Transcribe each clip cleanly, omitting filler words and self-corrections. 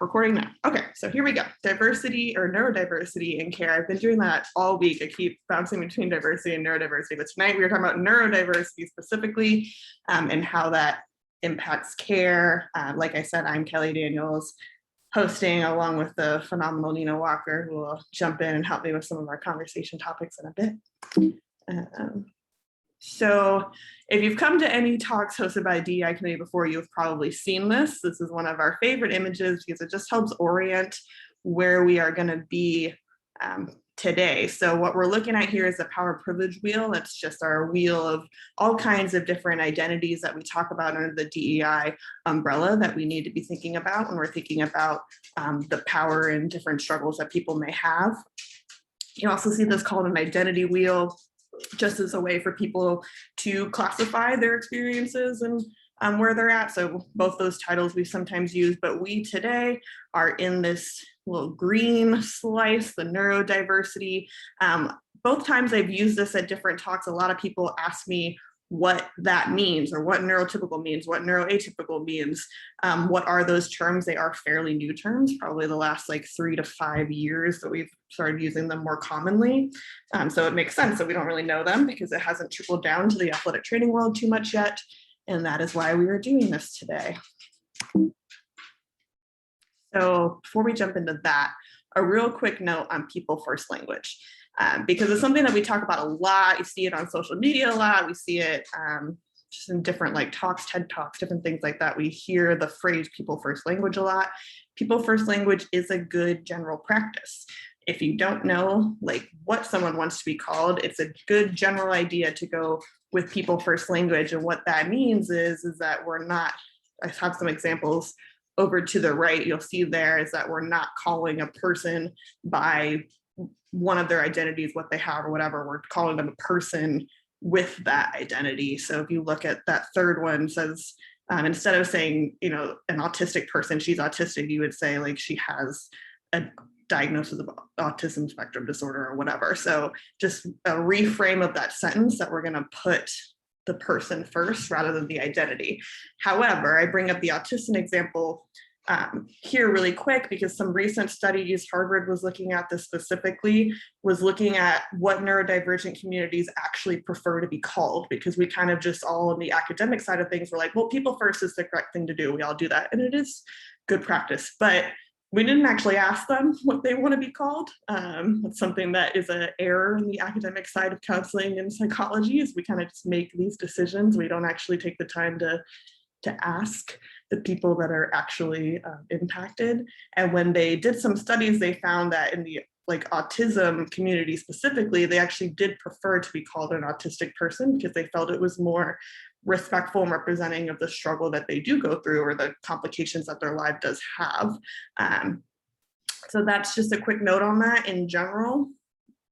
Recording now. Okay, so here we go. Diversity or neurodiversity in care. I've been doing that all week. I keep bouncing between diversity and neurodiversity, but tonight we were talking about neurodiversity specifically and how that impacts care. Like I said, I'm Kelly Daniels, hosting along with the phenomenal Nina Walker, who will jump in and help me with some of our conversation topics in a bit. So if you've come to any talks hosted by a DEI committee before, you've probably seen this. This is one of our favorite images because it just helps orient where we are going to be today. So what we're looking at here is the power privilege wheel. That's just our wheel of all kinds of different identities that we talk about under the DEI umbrella that we need to be thinking about when we're thinking about the power and different struggles that people may have. You also see this called an identity wheel, just as a way for people to classify their experiences and where they're at. So both those titles we sometimes use, but we today are in this little green slice, the neurodiversity. Both times I've used this at different talks, a lot of people ask me what that means or what neurotypical means, what neuroatypical means. What are those terms? They are fairly new terms, probably the last like 3 to 5 years that we've started using them more commonly. So it makes sense that we don't really know them because it hasn't trickled down to the athletic training world too much yet. And that is why we are doing this today. So before we jump into that, a real quick note on people first language. Because it's something that we talk about a lot. You see it on social media a lot. We see it just in different like talks, TED Talks, different things like that. We hear the phrase people first language a lot. People first language is a good general practice. If you don't know like what someone wants to be called, it's a good general idea to go with people first language. And what that means is that we're not, I have some examples over to the right, you'll see there is that we're not calling a person by one of their identities, what they have or whatever, we're calling them a person with that identity. So if you look at that third one, says instead of saying, you know, an autistic person, she's autistic, you would say like she has a diagnosis of autism spectrum disorder or whatever. So just a reframe of that sentence that we're going to put the person first rather than the identity. However, I bring up the autism example here really quick because some recent studies, Harvard was looking at this specifically, was looking at what neurodivergent communities actually prefer to be called, because we kind of just all on the academic side of things, we're like, well, people first is the correct thing to do. We all do that. And it is good practice, but we didn't actually ask them what they want to be called. That's something that is an error in the academic side of counseling and psychology, is we kind of just make these decisions. We don't actually take the time to ask the people that are actually impacted. And when they did some studies, they found that in the like autism community specifically, they actually did prefer to be called an autistic person because they felt it was more respectful and representing of the struggle that they do go through or the complications that their life does have. So that's just a quick note on that. In general,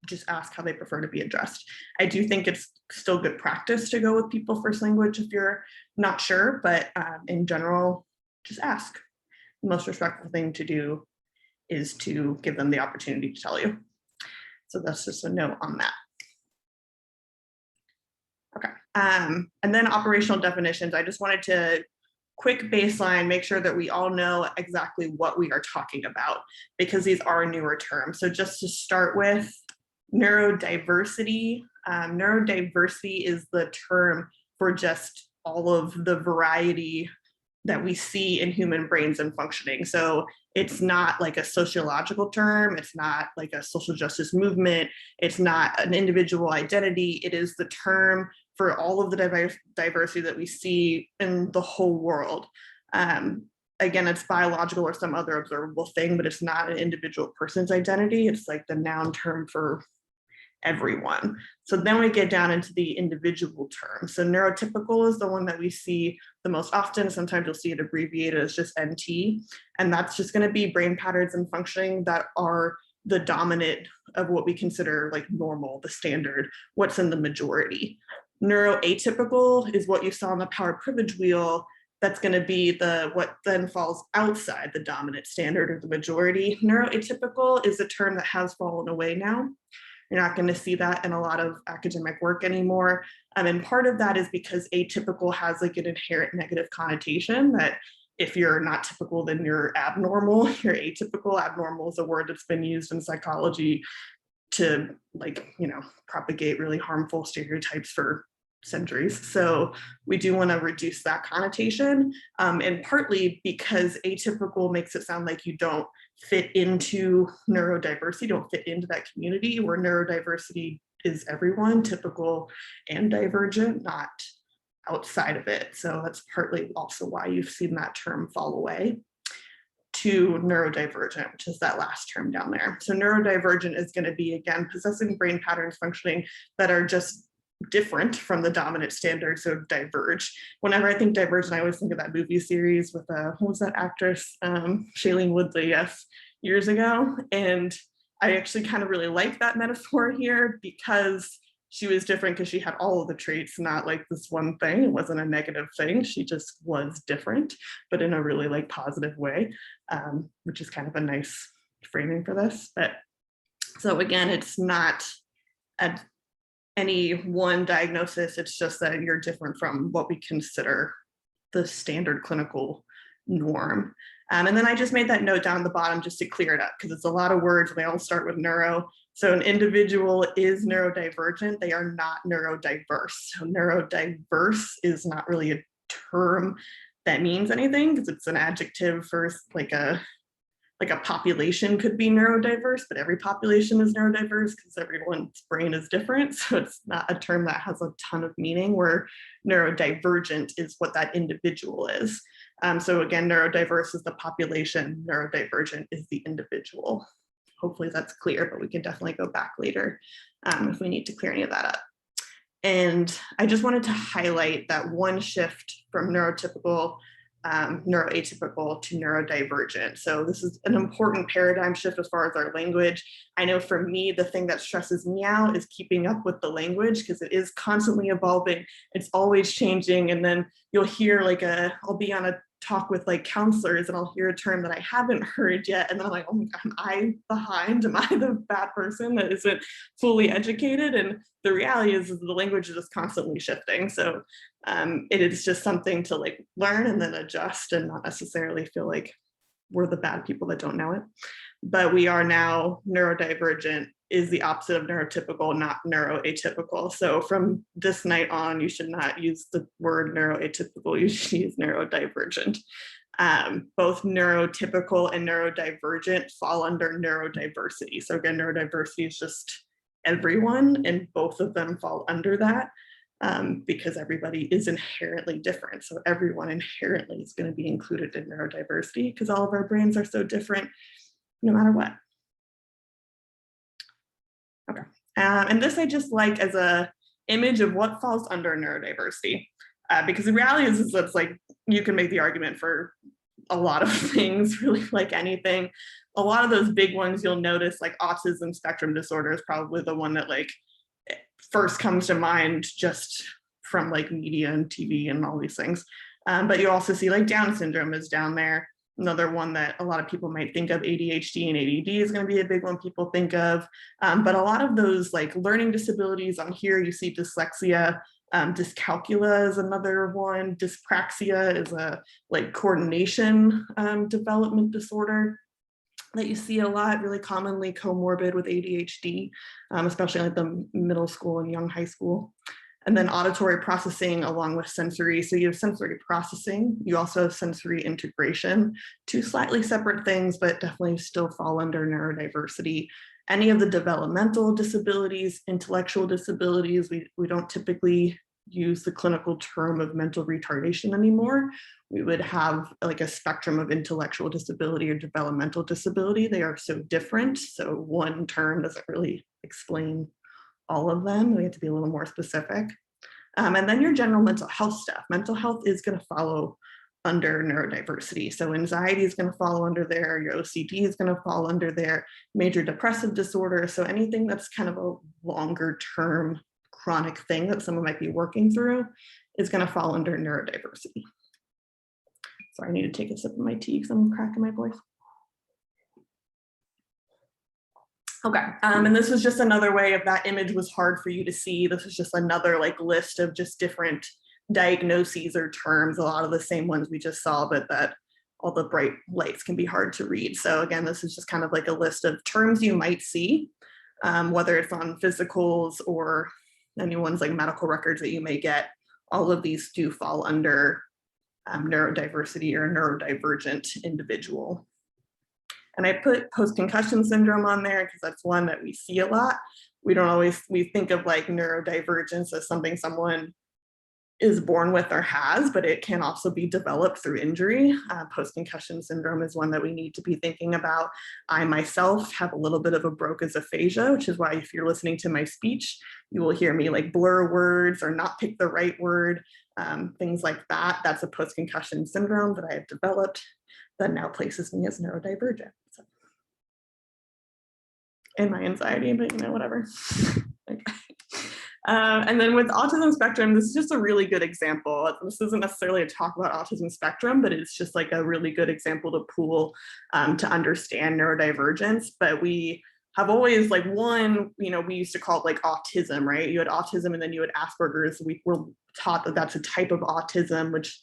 just ask how they prefer to be addressed. I do think it's still good practice to go with people first language if you're not sure, but in general, just ask. The most respectful thing to do is to give them the opportunity to tell you. So that's just a note on that. Okay, and then operational definitions. I just wanted to quick baseline, make sure that we all know exactly what we are talking about because these are newer terms. So just to start with, neurodiversity. Neurodiversity is the term for just all of the variety that we see in human brains and functioning. So it's not like a sociological term. It's not like a social justice movement. It's not an individual identity. It is the term for all of the diversity that we see in the whole world. Again, it's biological or some other observable thing, but it's not an individual person's identity. It's like the noun term for everyone. So then we get down into the individual terms. So neurotypical is the one that we see the most often. Sometimes you'll see it abbreviated as just NT. And that's just going to be brain patterns and functioning that are the dominant of what we consider like normal, the standard, what's in the majority. Neuroatypical is what you saw on the power privilege wheel. That's going to be what then falls outside the dominant standard or the majority. Neuroatypical is a term that has fallen away now. You're not going to see that in a lot of academic work anymore. And part of that is because atypical has like an inherent negative connotation that if you're not typical, then you're abnormal. You're atypical. Abnormal is a word that's been used in psychology to, like, you know, propagate really harmful stereotypes for centuries. So we do want to reduce that connotation, and partly because atypical makes it sound like you don't fit into neurodiversity, don't fit into that community, where neurodiversity is everyone, typical and divergent, not outside of it. So that's partly also why you've seen that term fall away to neurodivergent, which is that last term down there. So neurodivergent is going to be, again, possessing brain patterns functioning that are just different from the dominant standard, so diverge. Whenever I think divergent, I always think of that movie series with what was that actress, Shailene Woodley, yes, years ago. And I actually kind of really like that metaphor here, because she was different because she had all of the traits, not like this one thing. It wasn't a negative thing. She just was different, but in a really like positive way, which is kind of a nice framing for this. But so again, it's not any one diagnosis. It's just that you're different from what we consider the standard clinical norm. And then I just made that note down at the bottom just to clear it up, because it's a lot of words and they all start with neuro. So an individual is neurodivergent. They are not neurodiverse. So neurodiverse is not really a term that means anything, because it's an adjective for like a population could be neurodiverse, but every population is neurodiverse because everyone's brain is different. So it's not a term that has a ton of meaning, where neurodivergent is what that individual is. So again, neurodiverse is the population, neurodivergent is the individual. Hopefully that's clear, but we can definitely go back later if we need to clear any of that up. And I just wanted to highlight that one shift from neurotypical, neuroatypical to neurodivergent. So this is an important paradigm shift as far as our language. I know for me, the thing that stresses me out is keeping up with the language, because it is constantly evolving. It's always changing. And then you'll hear like I'll be on a talk with like counselors and I'll hear a term that I haven't heard yet. And then I'm like, oh my God, am I behind? Am I the bad person that isn't fully educated? And the reality is the language is just constantly shifting. So it is just something to like learn and then adjust, and not necessarily feel like we're the bad people that don't know it. But we are now neurodivergent is the opposite of neurotypical, not neuroatypical. So from this night on, you should not use the word neuroatypical, you should use neurodivergent. Both neurotypical and neurodivergent fall under neurodiversity. So again, neurodiversity is just everyone, and both of them fall under that, because everybody is inherently different. So everyone inherently is going to be included in neurodiversity, because all of our brains are so different no matter what. Okay, and this I just like as a image of what falls under neurodiversity, because the reality is it's like you can make the argument for a lot of things, really, like anything. A lot of those big ones you'll notice, like autism spectrum disorder is probably the one that like first comes to mind just from like media and TV and all these things. But you also see like Down syndrome is down there. Another one that a lot of people might think of, ADHD and ADD is going to be a big one people think of. But a lot of those like learning disabilities on here, you see dyslexia, dyscalculia is another one. Dyspraxia is a like coordination development disorder that you see a lot, really commonly comorbid with ADHD, especially like the middle school and young high school. And then auditory processing along with sensory. So you have sensory processing, you also have sensory integration, two slightly separate things, but definitely still fall under neurodiversity. Any of the developmental disabilities, intellectual disabilities, we don't typically use the clinical term of mental retardation anymore. We would have like a spectrum of intellectual disability or developmental disability. They are so different. So one term doesn't really explain all of them. We have to be a little more specific. And then your general mental health stuff. Mental health is going to follow under neurodiversity. So anxiety is going to fall under there. Your OCD is going to fall under there. Major depressive disorder. So anything that's kind of a longer term chronic thing that someone might be working through is going to fall under neurodiversity. Sorry, I need to take a sip of my tea because I'm cracking my voice. Okay, and this was just another way of that image was hard for you to see. This is just another like list of just different diagnoses or terms, a lot of the same ones we just saw, but that all the bright lights can be hard to read. So again, this is just kind of like a list of terms you might see, whether it's on physicals or anyone's like medical records that you may get. All of these do fall under neurodiversity or neurodivergent individual. And I put post-concussion syndrome on there because that's one that we see a lot. We think of like neurodivergence as something someone is born with or has, but it can also be developed through injury. Post-concussion syndrome is one that we need to be thinking about. I myself have a little bit of a Broca's aphasia, which is why if you're listening to my speech, you will hear me like blur words or not pick the right word, things like that. That's a post-concussion syndrome that I have developed that now places me as neurodivergent. So, and my anxiety, but whatever. Okay. And then with autism spectrum, this is just a really good example. This isn't necessarily a talk about autism spectrum, but it's just like a really good example to pull to understand neurodivergence. But we have always like we used to call it like autism, right? You had autism and then you had Asperger's. We were taught that that's a type of autism, which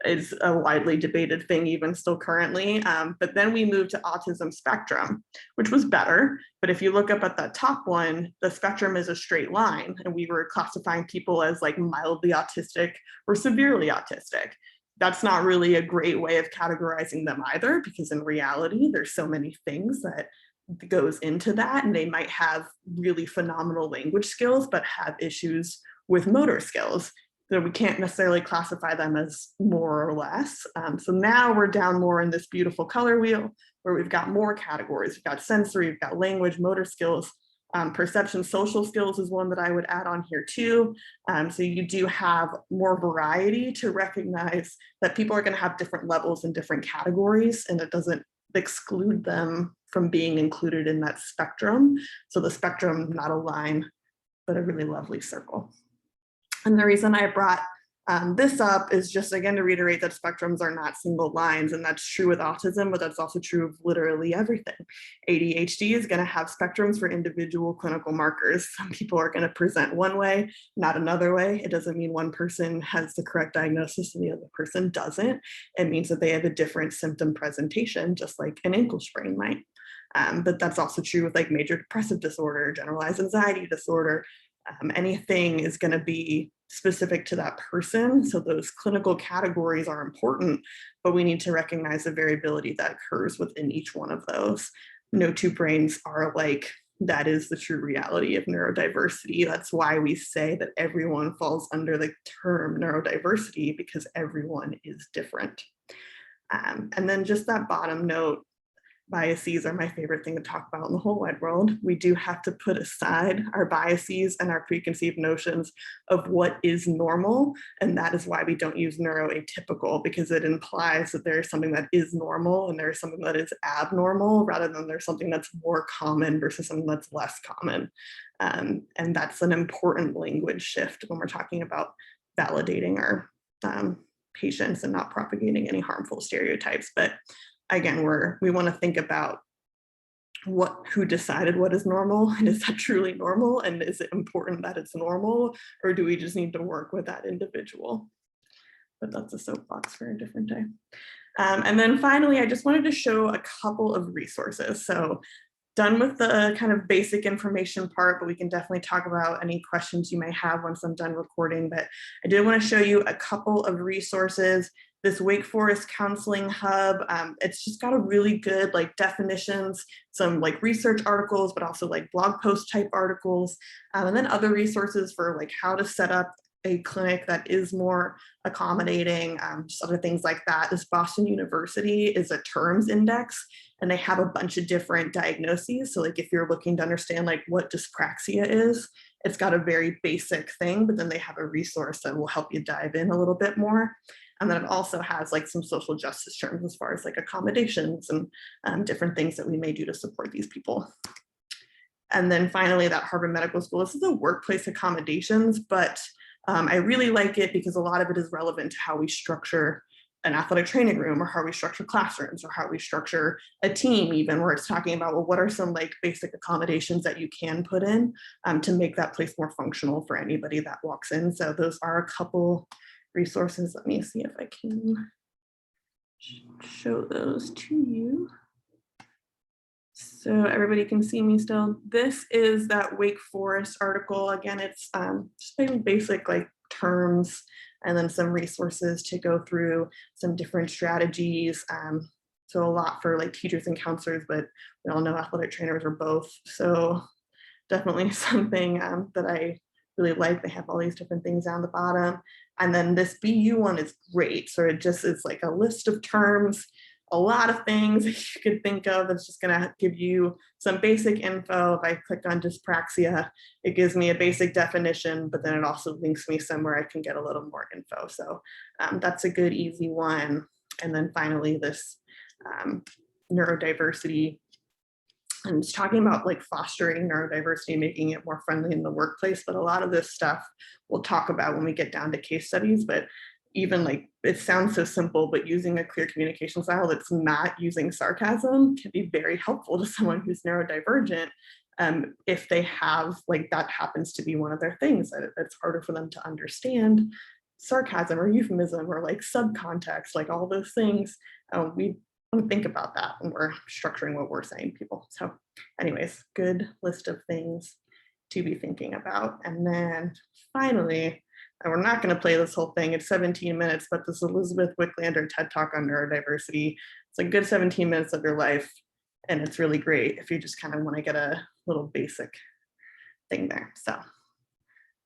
is a widely debated thing even still currently. But then we moved to autism spectrum, which was better. But if you look up at that top one, the spectrum is a straight line. And we were classifying people as like mildly autistic or severely autistic. That's not really a great way of categorizing them either, because in reality, there's so many things that goes into that. And they might have really phenomenal language skills, but have issues with motor skills. So we can't necessarily classify them as more or less. So now we're down more in this beautiful color wheel where we've got more categories. We've got sensory, we've got language, motor skills, perception, social skills is one that I would add on here too. So you do have more variety to recognize that people are going to have different levels in different categories, and it doesn't exclude them from being included in that spectrum. So the spectrum, not a line, but a really lovely circle. And the reason I brought this up is just, again, to reiterate that spectrums are not single lines, and that's true with autism, but that's also true of literally everything. ADHD is going to have spectrums for individual clinical markers. Some people are going to present one way, not another way. It doesn't mean one person has the correct diagnosis and the other person doesn't. It means that they have a different symptom presentation, just like an ankle sprain might. But that's also true with like major depressive disorder, generalized anxiety disorder. Anything is going to be specific to that person. So those clinical categories are important, but we need to recognize the variability that occurs within each one of those. No two brains are alike. That is the true reality of neurodiversity. That's why we say that everyone falls under the term neurodiversity, because everyone is different. And then just that bottom note, biases are my favorite thing to talk about in the whole wide world. We do have to put aside our biases and our preconceived notions of what is normal. And that is why we don't use neuroatypical, because it implies that there's something that is normal and there's something that is abnormal, rather than there's something that's more common versus something that's less common. And that's an important language shift when we're talking about validating our patients and not propagating any harmful stereotypes. But again, we want to think about who decided what is normal, and is that truly normal, and is it important that it's normal, or do we just need to work with that individual? But that's a soapbox for a different day. And then finally, I just wanted to show a couple of resources. So done with the kind of basic information part, but we can definitely talk about any questions you may have once I'm done recording. But I did want to show you a couple of resources. This Wake Forest Counseling Hub, it's just got a really good like definitions, some like research articles, but also like blog post type articles, and then other resources for like how to set up a clinic that is more accommodating, just other things like that. This Boston University is a terms index, and they have a bunch of different diagnoses. So like if you're looking to understand like what dyspraxia is, it's got a very basic thing, but then they have a resource that will help you dive in a little bit more. And then it also has like some social justice terms as far as like accommodations and different things that we may do to support these people. And then finally, that Harvard Medical School, this is a workplace accommodations, but I really like it because a lot of it is relevant to how we structure an athletic training room, or how we structure classrooms, or how we structure a team, even where it's talking about, well, what are some like basic accommodations that you can put in to make that place more functional for anybody that walks in. So those are a couple resources. Let me see if I can show those to you. So everybody can see me still. This is that Wake Forest article. Again, it's just maybe basic like terms and then some resources to go through some different strategies. So a lot for like teachers and counselors, but we all know athletic trainers are both. So definitely something that I really like. They have all these different things down the bottom. And then this BU one is great. So it just is like a list of terms, a lot of things that you could think of. It's just gonna give you some basic info. If I click on dyspraxia, it gives me a basic definition, but then it also links me somewhere I can get a little more info. So that's a good, easy one. And then finally, this neurodiversity. And it's talking about like fostering neurodiversity, making it more friendly in the workplace. But a lot of this stuff we'll talk about when we get down to case studies. But even like, it sounds so simple, but using a clear communication style that's not using sarcasm can be very helpful to someone who's neurodivergent. If they have, like, that happens to be one of their things, that it's harder for them to understand sarcasm or euphemism or like subcontext, like all those things. We want to think about that when we're structuring what we're saying to people. So anyways, good list of things to be thinking about. And then finally, and we're not going to play this whole thing, it's 17 minutes, but this Elizabeth Wicklander TED Talk on neurodiversity, it's a good 17 minutes of your life. And it's really great if you just kind of want to get a little basic thing there. So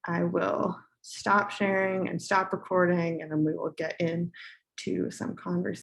I will stop sharing and stop recording, and then we will get into some conversation.